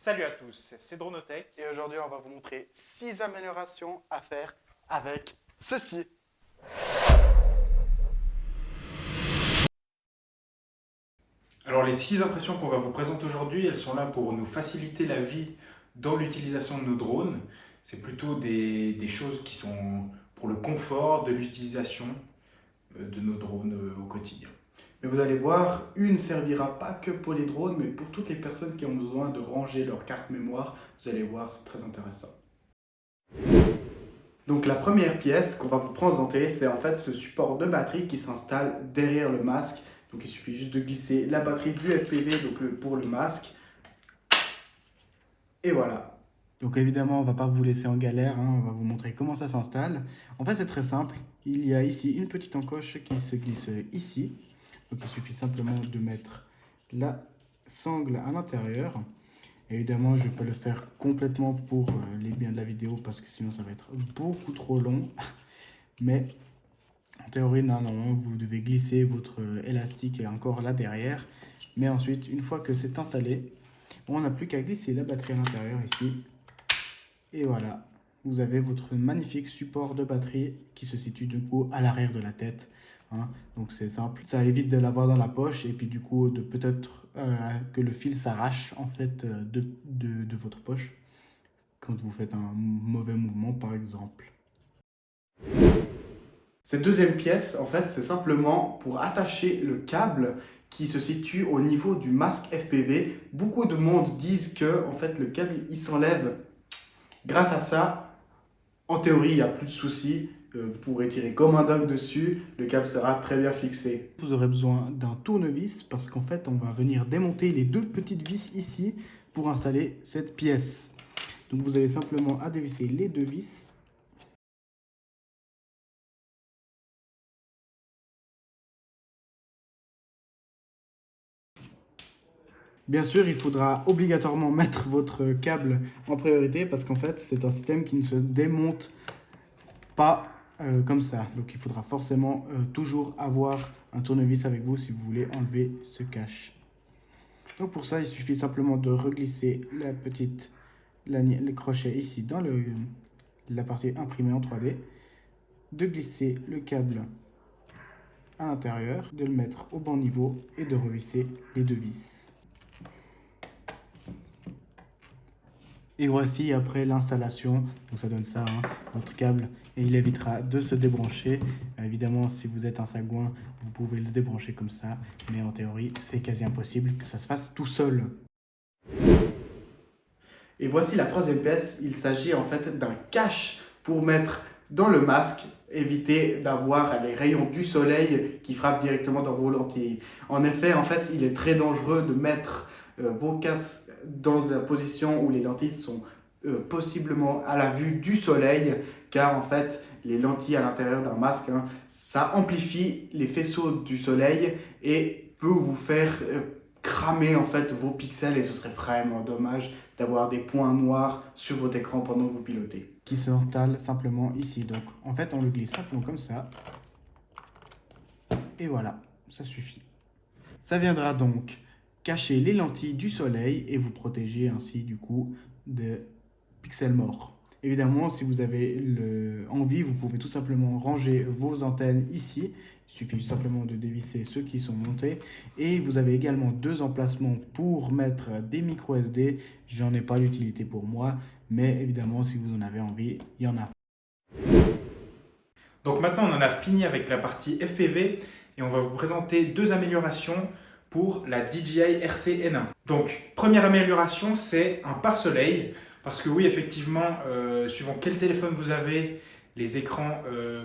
Salut à tous, c'est Dronotech. Et aujourd'hui, on va vous montrer 6 améliorations à faire avec ceci. Alors les 6 impressions qu'on va vous présenter aujourd'hui, elles sont là pour nous faciliter la vie dans l'utilisation de nos drones. C'est plutôt des choses qui sont pour le confort de l'utilisation de nos drones au quotidien. Mais vous allez voir, une ne servira pas que pour les drones, mais pour toutes les personnes qui ont besoin de ranger leur carte mémoire. Vous allez voir, c'est très intéressant. Donc la première pièce qu'on va vous présenter, c'est en fait ce support de batterie qui s'installe derrière le masque. Donc il suffit juste de glisser la batterie du FPV pour le masque. Et voilà. Donc évidemment, on ne va pas vous laisser en galère, on va vous montrer comment ça s'installe. En fait, c'est très simple. Il y a ici une petite encoche qui se glisse ici. Donc il suffit simplement de mettre la sangle à l'intérieur. Évidemment, je peux le faire complètement pour les biens de la vidéo parce que sinon ça va être beaucoup trop long. Mais en théorie, normalement, vous devez glisser votre élastique encore là derrière. Mais ensuite, une fois que c'est installé, on n'a plus qu'à glisser la batterie à l'intérieur ici. Et voilà, vous avez votre magnifique support de batterie qui se situe du coup à l'arrière de la tête. Donc c'est simple, ça évite de l'avoir dans la poche et puis du coup de peut-être que le fil s'arrache en fait de votre poche quand vous faites un mauvais mouvement par exemple. Cette deuxième pièce, en fait, c'est simplement pour attacher le câble qui se situe au niveau du masque FPV. Beaucoup de monde disent que en fait, le câble il s'enlève. Grâce à ça, en théorie, il n'y a plus de soucis. Vous pourrez tirer comme un dingue dessus. Le câble sera très bien fixé. Vous aurez besoin d'un tournevis parce qu'en fait, on va venir démonter les deux petites vis ici pour installer cette pièce. Donc, vous avez simplement à dévisser les deux vis. Bien sûr, il faudra obligatoirement mettre votre câble en priorité parce qu'en fait, c'est un système qui ne se démonte pas comme ça. Donc, il faudra forcément toujours avoir un tournevis avec vous si vous voulez enlever ce cache. Donc, pour ça, il suffit simplement de reglisser le crochet ici dans la partie imprimée en 3D, de glisser le câble à l'intérieur, de le mettre au bon niveau et de revisser les deux vis. Et voici après l'installation, donc ça donne ça, votre câble, et il évitera de se débrancher. Évidemment, si vous êtes un sagouin, vous pouvez le débrancher comme ça, mais en théorie, c'est quasi impossible que ça se fasse tout seul. Et voici la troisième pièce, il s'agit en fait d'un cache pour mettre dans le masque, éviter d'avoir les rayons du soleil qui frappent directement dans vos lentilles. En effet, en fait, il est très dangereux de mettre vos casques dans la position où les lentilles sont possiblement à la vue du soleil, car en fait, les lentilles à l'intérieur d'un masque, ça amplifie les faisceaux du soleil et peut vous faire cramer en fait vos pixels et ce serait vraiment dommage d'avoir des points noirs sur votre écran pendant que vous pilotez. Qui s'installe simplement ici. Donc en fait on le glisse simplement comme ça. Et voilà, ça suffit. Ça viendra donc cacher les lentilles du soleil et vous protéger ainsi du coup des pixels morts. Évidemment, si vous avez envie, vous pouvez tout simplement ranger vos antennes ici. Il suffit simplement de dévisser ceux qui sont montés. Et vous avez également deux emplacements pour mettre des micro SD. J'en ai pas l'utilité pour moi, mais évidemment, si vous en avez envie, il y en a. Donc maintenant on en a fini avec la partie FPV et on va vous présenter deux améliorations pour la DJI RC-N1. Donc première amélioration, c'est un pare-soleil. Parce que oui, effectivement, suivant quel téléphone vous avez, les écrans,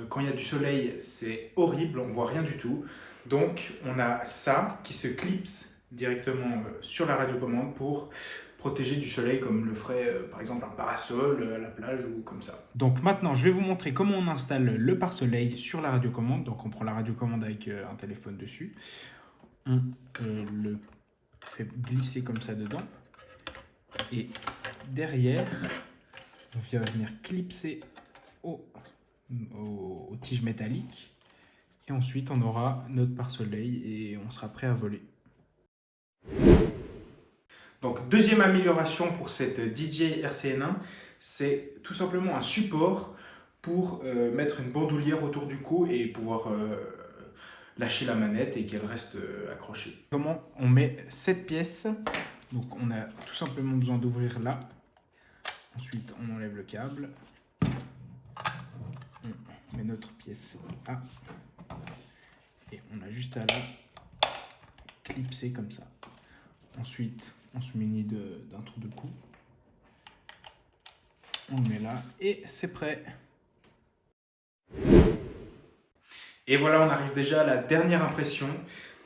quand il y a du soleil, c'est horrible, on ne voit rien du tout. Donc, on a ça qui se clipse directement sur la radiocommande pour protéger du soleil comme le ferait par exemple un parasol à la plage ou comme ça. Donc maintenant, je vais vous montrer comment on installe le pare-soleil sur la radiocommande. Donc, on prend la radiocommande avec un téléphone dessus. On le fait glisser comme ça dedans. Et derrière, on va venir clipser aux tiges métalliques. Et ensuite, on aura notre pare-soleil et on sera prêt à voler. Donc deuxième amélioration pour cette DJI RCN1, c'est tout simplement un support pour mettre une bandoulière autour du cou et pouvoir lâcher la manette et qu'elle reste accrochée. Comment on met cette pièce? Donc on a tout simplement besoin d'ouvrir là. Ensuite on enlève le câble. On met notre pièce là. Et on a juste à la clipser comme ça. Ensuite on se munit d'un trou de cou. On le met là et c'est prêt. Et voilà, on arrive déjà à la dernière impression.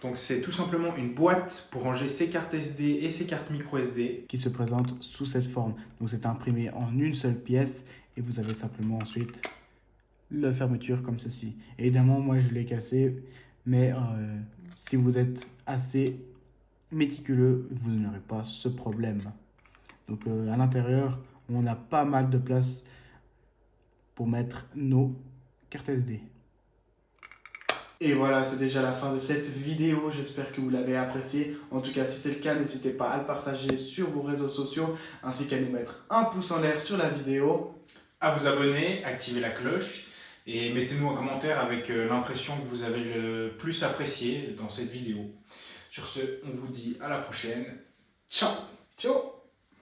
Donc c'est tout simplement une boîte pour ranger ses cartes SD et ses cartes micro SD. Qui se présente sous cette forme. Donc c'est imprimé en une seule pièce et vous avez simplement ensuite la fermeture comme ceci. Évidemment, moi je l'ai cassé, mais si vous êtes assez méticuleux, vous n'aurez pas ce problème. Donc à l'intérieur, on a pas mal de place pour mettre nos cartes SD. Et voilà, c'est déjà la fin de cette vidéo. J'espère que vous l'avez appréciée. En tout cas, si c'est le cas, n'hésitez pas à le partager sur vos réseaux sociaux, ainsi qu'à nous mettre un pouce en l'air sur la vidéo. À vous abonner, activer la cloche et mettez-nous un commentaire avec l'impression que vous avez le plus apprécié dans cette vidéo. Sur ce, on vous dit à la prochaine. Ciao! Ciao!